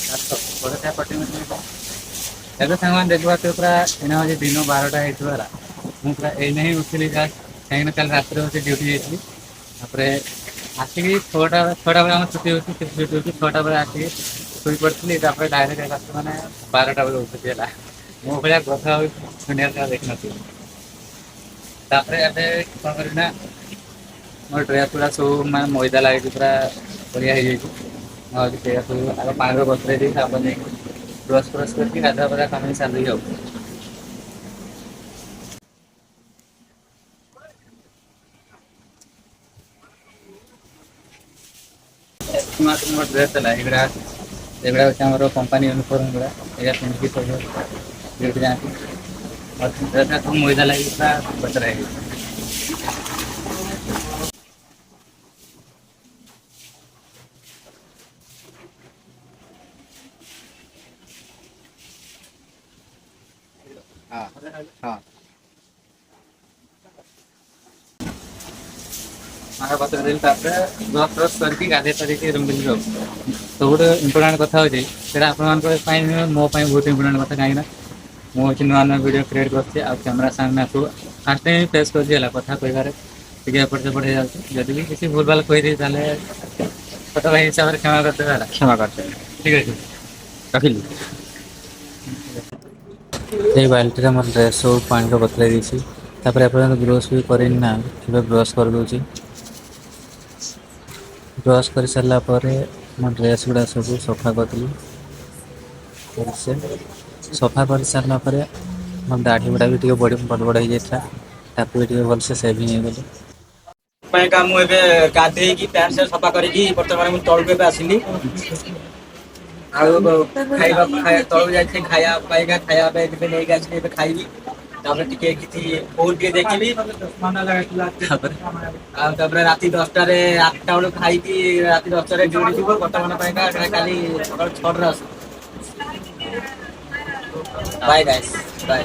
ପରୀକ୍ଷା କଟିଂ ଏବେ ସାଙ୍ଗମାନେ ଦେଖିପାରୁଥିବେ ପୁରା ଏଇନା ହଉଛି ଦିନ 12ଟା ହେଇଥିବାର ମୁଁ ପୁରା ଏଇନା ହିଁ ଉଠିଲି ଜାଷ୍ଟ କାହିଁକିନା କାଲି ରାତିରେ ହଉଛି ଡ୍ୟୁଟି ଯାଇଥିଲି ତାପରେ ଆସିକି ଛଅଟା ବେଳେ ଆମର ଛୁଟି ହେଉଛି ଛୁଟି ହେଉଛି 6ଟା ବେଳେ ଆସିକି ଶୋଇପଡ଼ିଥିଲି ତାପରେ ଡାଇରେକ୍ଟ ଏକାଥରେ ମାନେ 12ଟା ବେଳେ ଉଠୁଛି ହେଲା ମୋ ଭଳିଆ କଥା ହଉଛି ଦୁନିଆରେ କାହା ଦେଖିନଥିଲି ତାପରେ ଏବେ କ'ଣ କରିବି ନା ମୋର ଡ୍ରେସ୍ ଗୁଡ଼ା ସବୁ ମାନେ ମଇଦା ଲାଗିକି ପୁରା ବଢ଼ିଆ ହେଇଯାଇଛି ଆଉ ସେଇଆ ସବୁ ଆଗ ପାଣିରେ ବତୁରେଇ ଦେଇ ତାପରେ ଯାଇକି ବ୍ରସ୍ କରିକି ଗାଧୁଆ ପାଧୁଆ କାମ ସାରିଦେବି ଆଉ ମୋ ଡ୍ରେସ୍ ହେଲା ଏଗୁଡ଼ା ହେଉଛି ଆମର କମ୍ପାନୀ ୟୁନିଫର୍ମ ଗୁଡ଼ା ଏଇଟା ପିନ୍ଧିକି ସବୁ ଡ୍ୟୁଟି ଯାଆନ୍ତି ଡ୍ରେସ୍ ସବୁ ମଇଦା ଲାଗିକି ପୁରା ବତରା ହେଇଯାଇଛି ହଁ ହଁ ମାଙ୍କ ପତ୍ର ଦେଲି ତାପରେ ବ୍ରସ୍ କରିକି ଗାଧୋଇ ସାରିକି ରୁମ୍ ଯିବି ଆଉ ସବୁଠୁ ଇମ୍ପୋର୍ଟାଣ୍ଟ କଥା ହେଉଛି ସେଇଟା ଆପଣମାନଙ୍କ ପାଇଁ ନୁହେଁ ମୋ ପାଇଁ ବହୁତ ଇମ୍ପୋର୍ଟାଣ୍ଟ କଥା କାହିଁକିନା ମୁଁ ହେଉଛି ନୂଆ ନୂଆ ଭିଡ଼ିଓ କ୍ରିଏଟ୍ କରୁଛି ଆଉ କ୍ୟାମେରା ସାମ୍ନା ଆସୁ ଫାଷ୍ଟ ଟାଇମ୍ ଫେସ୍ କରୁଛି ହେଲା କଥା କହିବାରେ ଟିକେ ଏପଟ ସେପଟ ହେଇଯାଉଛି ଯଦି ବି କିଛି ଭୁଲଭାଲ କହିଦେବି ତାହେଲେ ଛୋଟ ଭାଇ ହିସାବରେ କ୍ଷମା କରିଦେବେ ହେଲା କ୍ଷମା କରିଦେବେ। ଠିକ୍ ଅଛି ରଖିଲି। ଏଇ ବାଲ୍ଟିରେ ମୋର ଡ୍ରେସ୍ ସବୁ ପାଣିରେ ବତୁରାଇ ଦେଇଛି ତାପରେ ଏପର୍ଯ୍ୟନ୍ତ ବ୍ରସ୍ ବି କରିନି ନା ଏବେ ବ୍ରସ୍ କରିଦେଉଛି ବ୍ରସ୍ କରିସାରିଲା ପରେ ମୋ ଡ୍ରେସ୍ ଗୁଡ଼ା ସବୁ ସଫା କରିଦେଲି ସଫା କରିସାରିଲା ପରେ ମୋ ଦାଢ଼ି ଗୁଡ଼ା ବି ଟିକେ ବଡ଼ ବଡ଼ ହେଇଯାଇଥିଲା ତାକୁ ବି ଟିକେ ଭଲସେ ସେଭିଂ ହେଇଗଲି ପାଇଁକା ମୁଁ ଏବେ ଗାଧେଇକି ପ୍ୟାଣ୍ଟ ସାର୍ଟ ସଫା କରିକି ବର୍ତ୍ତମାନ ମୁଁ ତଳକୁ ଏବେ ଆସିଲି ଆଉ ତଳକୁ ଯାଇଥିଲି ଖାଇବା ପାଇଁକା ଖାଇବା ପାଇଁ ଏବେ ନେଇକି ଆସିଲି ଏବେ ଖାଇବି ତାପରେ ଟିକେ କିଛି ଫୋନ୍ ଟିକେ ଦେଖିବି ତାପରେ ରାତି 10ଟାରେ 8ଟା ବେଳକୁ ଖାଇକି ରାତି 10ଟାରେ ଡ୍ୟୁଟି ଯିବ ବର୍ତ୍ତମାନ ପାଇଁକା କାଲି ସକାଳ 6ଟାରେ ଆସୁଛି ବାଏ ଗାଇସ୍ ବାଏ